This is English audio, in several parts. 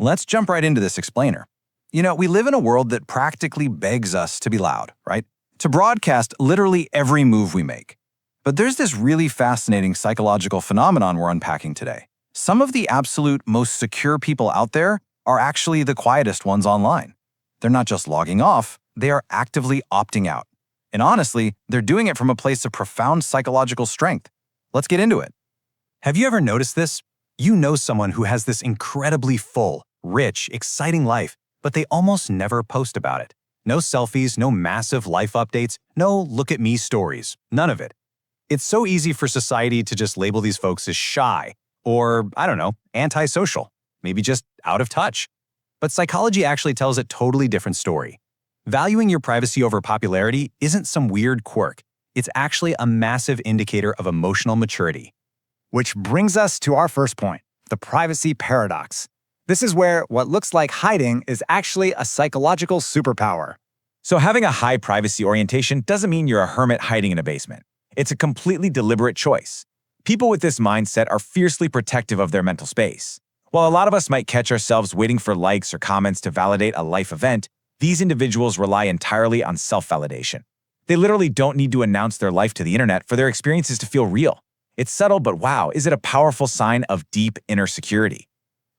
Let's jump right into this explainer. We live in a world that practically begs us to be loud, right? To broadcast literally every move we make. But there's this really fascinating psychological phenomenon we're unpacking today. Some of the absolute most secure people out there are actually the quietest ones online. They're not just logging off, they are actively opting out. And honestly, they're doing it from a place of profound psychological strength. Let's get into it. Have you ever noticed this? You know someone who has this incredibly full, rich, exciting life, but they almost never post about it. No selfies, no massive life updates, no look-at-me stories, none of it. It's so easy for society to just label these folks as shy, or, antisocial, maybe just out of touch. But psychology actually tells a totally different story. Valuing your privacy over popularity isn't some weird quirk. It's actually a massive indicator of emotional maturity. Which brings us to our first point, the privacy paradox. This is where what looks like hiding is actually a psychological superpower. So having a high privacy orientation doesn't mean you're a hermit hiding in a basement. It's a completely deliberate choice. People with this mindset are fiercely protective of their mental space. While a lot of us might catch ourselves waiting for likes or comments to validate a life event, these individuals rely entirely on self-validation. They literally don't need to announce their life to the internet for their experiences to feel real. It's subtle, but wow, is it a powerful sign of deep inner security?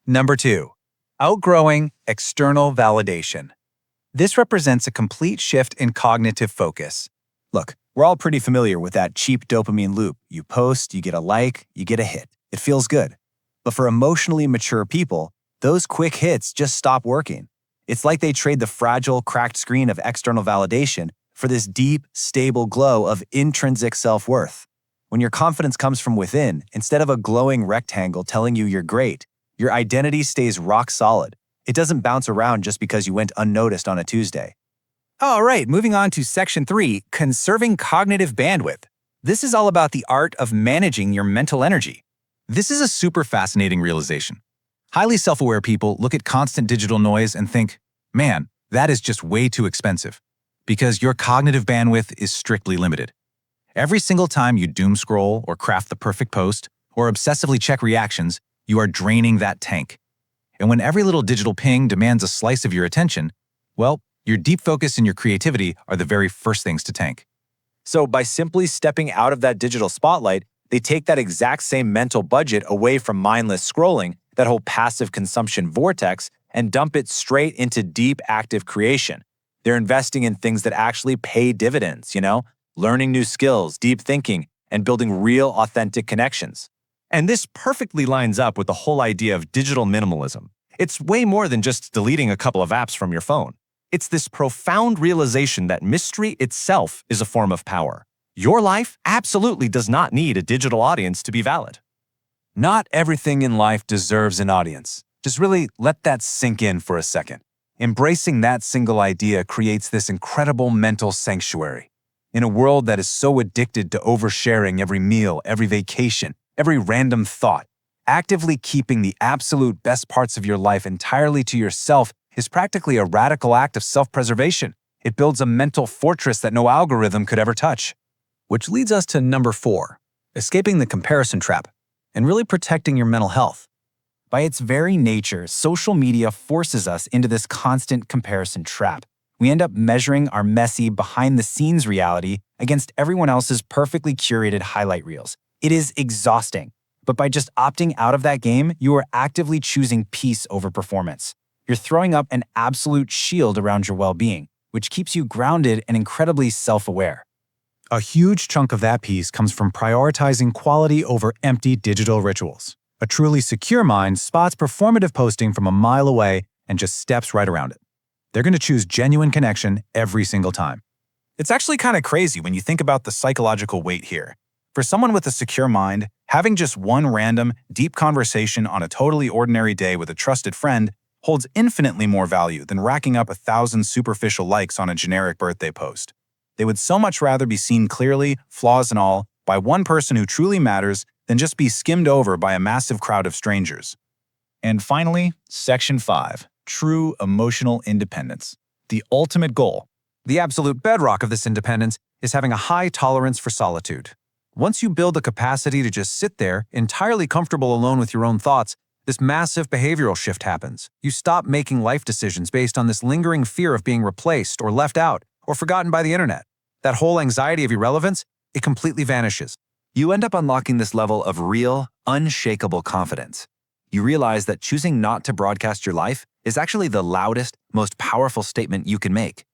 Number 2. Outgrowing external validation. This represents a complete shift in cognitive focus. Look, we're all pretty familiar with that cheap dopamine loop. You post, you get a like, you get a hit. It feels good. But for emotionally mature people, those quick hits just stop working. It's like they trade the fragile, cracked screen of external validation for this deep, stable glow of intrinsic self-worth. When your confidence comes from within, instead of a glowing rectangle telling you you're great, your identity stays rock solid. It doesn't bounce around just because you went unnoticed on a Tuesday. All right, moving on to Section 3, conserving cognitive bandwidth. This is all about the art of managing your mental energy. This is a super fascinating realization. Highly self-aware people look at constant digital noise and think, man, that is just way too expensive, because your cognitive bandwidth is strictly limited. Every single time you doom scroll or craft the perfect post or obsessively check reactions, you are draining that tank. And when every little digital ping demands a slice of your attention, well, your deep focus and your creativity are the very first things to tank. So by simply stepping out of that digital spotlight, they take that exact same mental budget away from mindless scrolling, that whole passive consumption vortex, and dump it straight into deep active creation. They're investing in things that actually pay dividends, learning new skills, deep thinking, and building real, authentic connections. And this perfectly lines up with the whole idea of digital minimalism. It's way more than just deleting a couple of apps from your phone. It's this profound realization that mystery itself is a form of power. Your life absolutely does not need a digital audience to be valid. Not everything in life deserves an audience. Just really let that sink in for a second. Embracing that single idea creates this incredible mental sanctuary. In a world that is so addicted to oversharing every meal, every vacation, every random thought, actively keeping the absolute best parts of your life entirely to yourself is practically a radical act of self-preservation. It builds a mental fortress that no algorithm could ever touch. Which leads us to number 4, escaping the comparison trap and really protecting your mental health. By its very nature, social media forces us into this constant comparison trap. We end up measuring our messy, behind-the-scenes reality against everyone else's perfectly curated highlight reels. It is exhausting. But by just opting out of that game, you are actively choosing peace over performance. You're throwing up an absolute shield around your well-being, which keeps you grounded and incredibly self-aware. A huge chunk of that piece comes from prioritizing quality over empty digital rituals. A truly secure mind spots performative posting from a mile away and just steps right around it. They're going to choose genuine connection every single time. It's actually kind of crazy when you think about the psychological weight here. For someone with a secure mind, having just one random, deep conversation on a totally ordinary day with a trusted friend holds infinitely more value than racking up 1,000 superficial likes on a generic birthday post. They would so much rather be seen clearly, flaws and all, by one person who truly matters than just be skimmed over by a massive crowd of strangers. And finally, Section 5, true emotional independence. The ultimate goal. The absolute bedrock of this independence is having a high tolerance for solitude. Once you build the capacity to just sit there, entirely comfortable alone with your own thoughts, This massive behavioral shift happens. You stop making life decisions based on this lingering fear of being replaced or left out or forgotten by the internet. That whole anxiety of irrelevance, it completely vanishes. You end up unlocking this level of real, unshakable confidence. You realize that choosing not to broadcast your life is actually the loudest, most powerful statement you can make.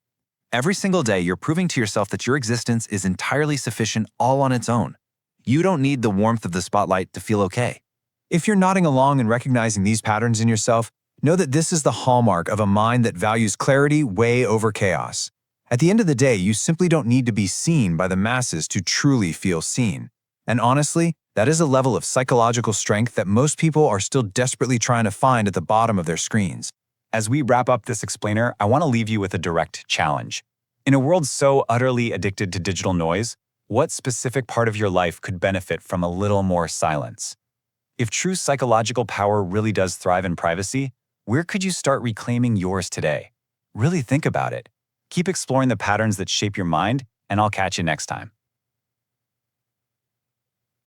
Every single day, you're proving to yourself that your existence is entirely sufficient all on its own. You don't need the warmth of the spotlight to feel okay. If you're nodding along and recognizing these patterns in yourself, know that this is the hallmark of a mind that values clarity way over chaos. At the end of the day, you simply don't need to be seen by the masses to truly feel seen. And honestly, that is a level of psychological strength that most people are still desperately trying to find at the bottom of their screens. As we wrap up this explainer, I want to leave you with a direct challenge. In a world so utterly addicted to digital noise, what specific part of your life could benefit from a little more silence? If true psychological power really does thrive in privacy, where could you start reclaiming yours today? Really think about it. Keep exploring the patterns that shape your mind, and I'll catch you next time.